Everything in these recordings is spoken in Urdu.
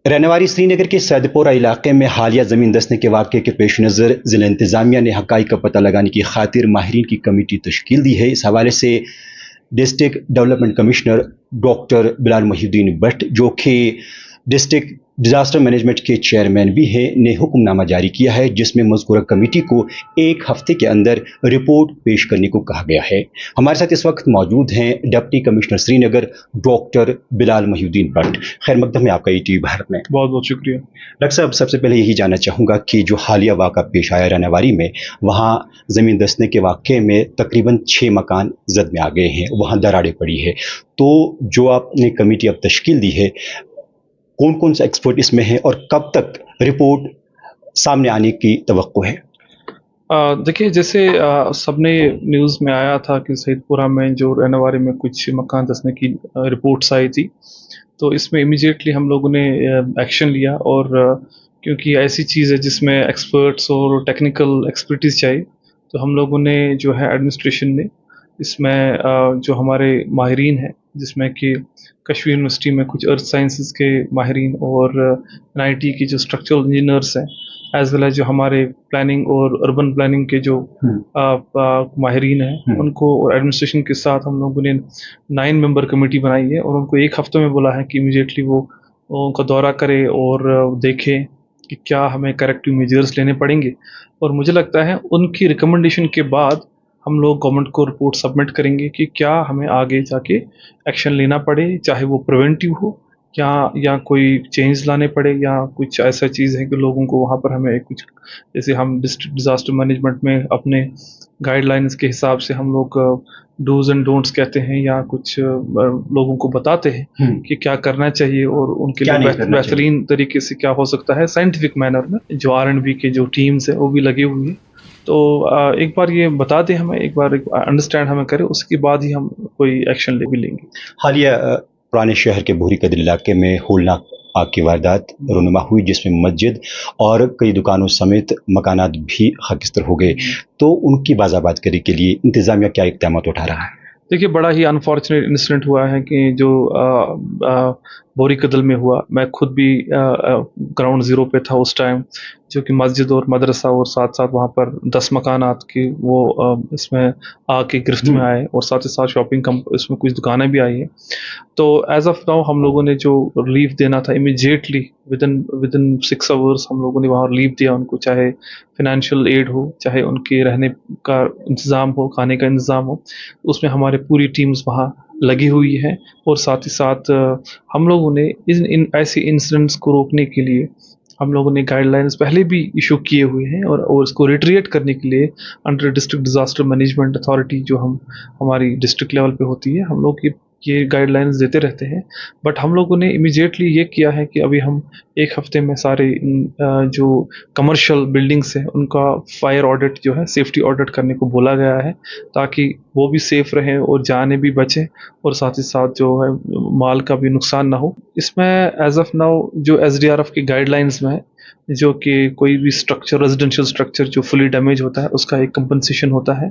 رہنواری سری نگر کے سیدپورہ علاقے میں حالیہ زمین دھسنے کے واقعے کے پیش نظر ضلع انتظامیہ نے حقائق کا پتہ لگانے کی خاطر ماہرین کی کمیٹی تشکیل دی ہے۔ اس حوالے سے district development commissioner doctor Bilal Mohi Uddin but, جو کہ ڈسٹرکٹ ڈیزاسٹر مینجمنٹ کے چیئرمین بھی ہیں، نے حکم نامہ جاری کیا ہے، جس میں مذکورہ کمیٹی کو 1 ہفتے کے اندر رپورٹ پیش کرنے کو کہا گیا ہے۔ ہمارے ساتھ اس وقت موجود ہیں deputy commissioner Sri Nagar doctor Bilal Mohi Uddin but. خیر مقدم ہے آپ کا ETV بھارت میں۔ بہت بہت شکریہ ڈاکٹر صاحب، سب سے پہلے یہی جاننا چاہوں گا کہ جو حالیہ واقعہ پیش آیا رہنواری میں، وہاں زمین دھسنے کے واقعے میں تقریباً 6 مکان زد میں آ گئے ہیں، وہاں دراڑیں پڑی ہے، تو جو آپ نے کمیٹی اب تشکیل دی ہے، کون کون سے ایکسپرٹ اس میں ہیں اور کب تک رپورٹ سامنے آنے کی توقع ہے؟ دیکھیے، جیسے سب نے نیوز میں آیا تھا کہ سید پورہ میں جو رہنواری میں کچھ مکان دھسنے کی رپورٹس آئی تھی، تو اس میں امیجیٹلی ہم لوگوں نے ایکشن لیا، اور کیونکہ ایسی چیز ہے جس میں ایکسپرٹس اور ٹیکنیکل ایکسپرٹیز چاہیے، تو ہم لوگوں نے جو ہے ایڈمنسٹریشن نے اس میں جو ہمارے ماہرین ہیں، جس میں کہ کشمیر یونیورسٹی میں کچھ ارتھ سائنسز کے ماہرین اور NIT کے جو اسٹرکچرل انجینئرس ہیں، ایز ویل ایز جو ہمارے پلاننگ اور اربن پلاننگ کے جو ماہرین ہیں، ان کو ایڈمنسٹریشن کے ساتھ ہم لوگوں نے 9 ممبر کمیٹی بنائی ہے، اور ان کو 1 ہفتے میں بولا ہے کہ امیجیٹلی وہ ان کا دورہ کرے اور دیکھیں کہ کیا ہمیں کریکٹیو میجرز لینے پڑیں گے، اور مجھے لگتا ہے ان کی ریکمنڈیشن کے بعد ہم لوگ گورنمنٹ کو رپورٹ سبمٹ کریں گے کہ کیا ہمیں آگے جا کے ایکشن لینا پڑے، چاہے وہ پریونٹیو ہو یا کوئی چینج لانے پڑے، یا کچھ ایسا چیز ہے کہ لوگوں کو وہاں پر ہمیں کچھ، جیسے ہم ڈسٹرکٹ ڈیزاسٹر مینجمنٹ میں اپنے گائیڈ لائنز کے حساب سے ہم لوگ ڈوز اینڈ ڈونٹس کہتے ہیں، یا کچھ لوگوں کو بتاتے ہیں کہ کیا کرنا چاہیے اور ان کے لیے بہترین طریقے سے کیا ہو سکتا ہے سائنٹیفک مینر میں۔ جو R&B کے جو ٹیمز ہیں وہ بھی لگی ہوئی ہیں، تو ایک بار یہ بتا دیں ہمیں، ایک بار انڈرسٹینڈ ہمیں کرے، اس کے بعد ہی ہم کوئی ایکشن لے بھی لیں گے۔ حالیہ پرانے شہر کے بھوری قدر علاقے میں ہولناک آگ کی واردات رونما ہوئی، جس میں مسجد اور کئی دکانوں سمیت مکانات بھی خاکستر ہو گئے، تو ان کی بازآباد کاری کے لیے انتظامیہ کیا اقدامات اٹھا رہا ہے؟ دیکھیے، بڑا ہی انفارچونیٹ انسیڈنٹ ہوا ہے کہ جو بوری قدل میں ہوا، میں خود بھی گراؤنڈ زیرو پہ تھا اس ٹائم، جو کہ مسجد اور مدرسہ اور ساتھ ساتھ وہاں پر 10 مکانات کی وہ اس میں آگ کی گرفت میں آئے، اور ساتھ ہی ساتھ شاپنگ اس میں کچھ دکانیں بھی آئی ہیں۔ تو ایز آف ناؤ ہم لوگوں نے جو ریلیف دینا تھا امیجیٹلی ود ان 6 hours ہم لوگوں نے وہاں ریلیف دیا ان کو، چاہے فائنینشیل ایڈ ہو، چاہے ان کے رہنے کا انتظام ہو، کھانے کا انتظام ہو، اس میں ہمارے پوری ٹیمز وہاں لگی ہوئی ہے، اور ساتھ ہی ساتھ ہم لوگوں نے ان ایسے انسیڈنٹس کو روکنے کے لیے ہم لوگوں نے گائیڈ لائنز پہلے بھی ایشو کیے ہوئے ہیں، اور اس کو ریٹریٹ کرنے کے لیے under district disaster management authority جو ہماری ڈسٹرکٹ لیول پہ ہوتی ہے، ہم لوگ یہ گائیڈ لائنز دیتے رہتے ہیں۔ بٹ ہم لوگوں نے امیجیٹلی یہ کیا ہے کہ ابھی ہم 1 ہفتے میں سارے جو کمرشل بلڈنگس ہیں ان کا فائر آڈٹ جو ہے، سیفٹی آڈٹ کرنے کو بولا گیا ہے، تاکہ وہ بھی سیف رہیں اور جانیں بھی بچیں، اور ساتھ ہی ساتھ جو ہے مال کا بھی نقصان نہ ہو۔ اس میں ایز آف ناؤ جو SDRF کی گائیڈ لائنز میں جو کہ کوئی بھی اسٹرکچر، ریزیڈینشیل اسٹرکچر جو فلی ڈیمیج ہوتا ہے، اس کا ایک کمپنسیشن ہوتا ہے،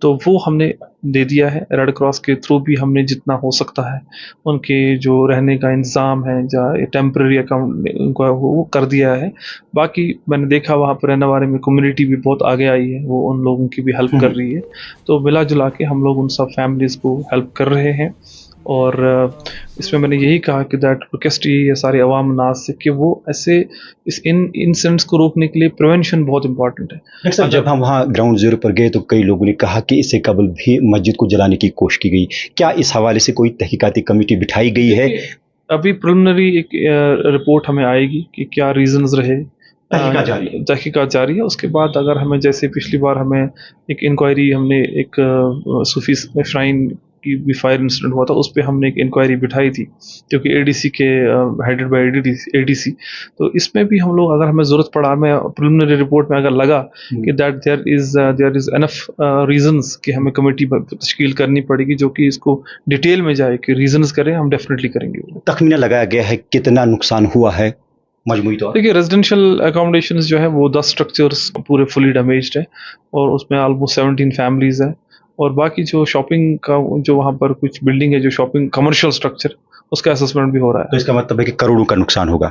تو وہ ہم نے دے دیا ہے۔ ریڈ کراس کے تھرو بھی ہم نے جتنا ہو سکتا ہے ان کے جو رہنے کا انتظام ہے، جہاں ٹیمپرری اکاؤنٹ وہ کر دیا ہے۔ باقی میں نے دیکھا وہاں پر رہنے والے میں کمیونٹی بھی بہت آگے آئی ہے، وہ ان لوگوں کی بھی ہیلپ کر رہی ہے، تو ملا جلا کے ہم لوگ ان سب فیملیز کو ہیلپ کر رہے ہیں۔ اور اس میں نے یہی کہا کہ دیٹ ریکویسٹ یہ سارے عوام ناز سے کہ وہ ایسے ان انسیڈنٹس کو روکنے کے لیے پریونشن بہت امپورٹنٹ ہے۔ جب ہم وہاں گراؤنڈ زیرو پر گئے تو کئی لوگوں نے کہا کہ اس سے قبل بھی مسجد کو جلانے کی کوشش کی گئی، کیا اس حوالے سے کوئی تحقیقاتی کمیٹی بٹھائی گئی ہے؟ ابھی پریلیمنری ایک رپورٹ ہمیں آئے گی کہ کیا ریزنز رہے، تحقیقات جاری ہے۔ اس کے بعد اگر ہمیں، جیسے پچھلی بار ہمیں ایک انکوائری، ہم نے ایک صوفی شرائن کی بھی فائر انسیڈنٹ ہوا تھا، اس پہ ہم نے ایک انکوائری بٹھائی تھی جو کہ ADC کے ہیڈڈ بائی ADC، تو اس میں بھی ہم لوگ اگر ہمیں ضرورت پڑا، ہمیں پریلیمنری رپورٹ میں اگر لگا کہ that there is enough reasons کہ ہمیں کمیٹی تشکیل کرنی پڑے گی جو کہ اس کو ڈیٹیل میں جائے کہ ریزنز کریں، ہم ڈیفینیٹلی کریں گے۔ تخمینہ لگایا گیا ہے کتنا نقصان ہوا ہے مجموعی طور؟ دیکھیے، ریزیڈینشیل اکاموڈیشنز جو ہے وہ 10 اسٹرکچرس پورے فلی ڈیمیجڈ ہیں، اور اس میں آلموسٹ 17 فیملیز ہیں، اور باقی جو شاپنگ کا جو وہاں پر کچھ بلڈنگ ہے جو شاپنگ کمرشل اسٹرکچر، اس کا اسسمنٹ بھی ہو رہا ہے۔ تو اس کا مطلب ہے کہ کروڑوں کا نقصان ہوگا۔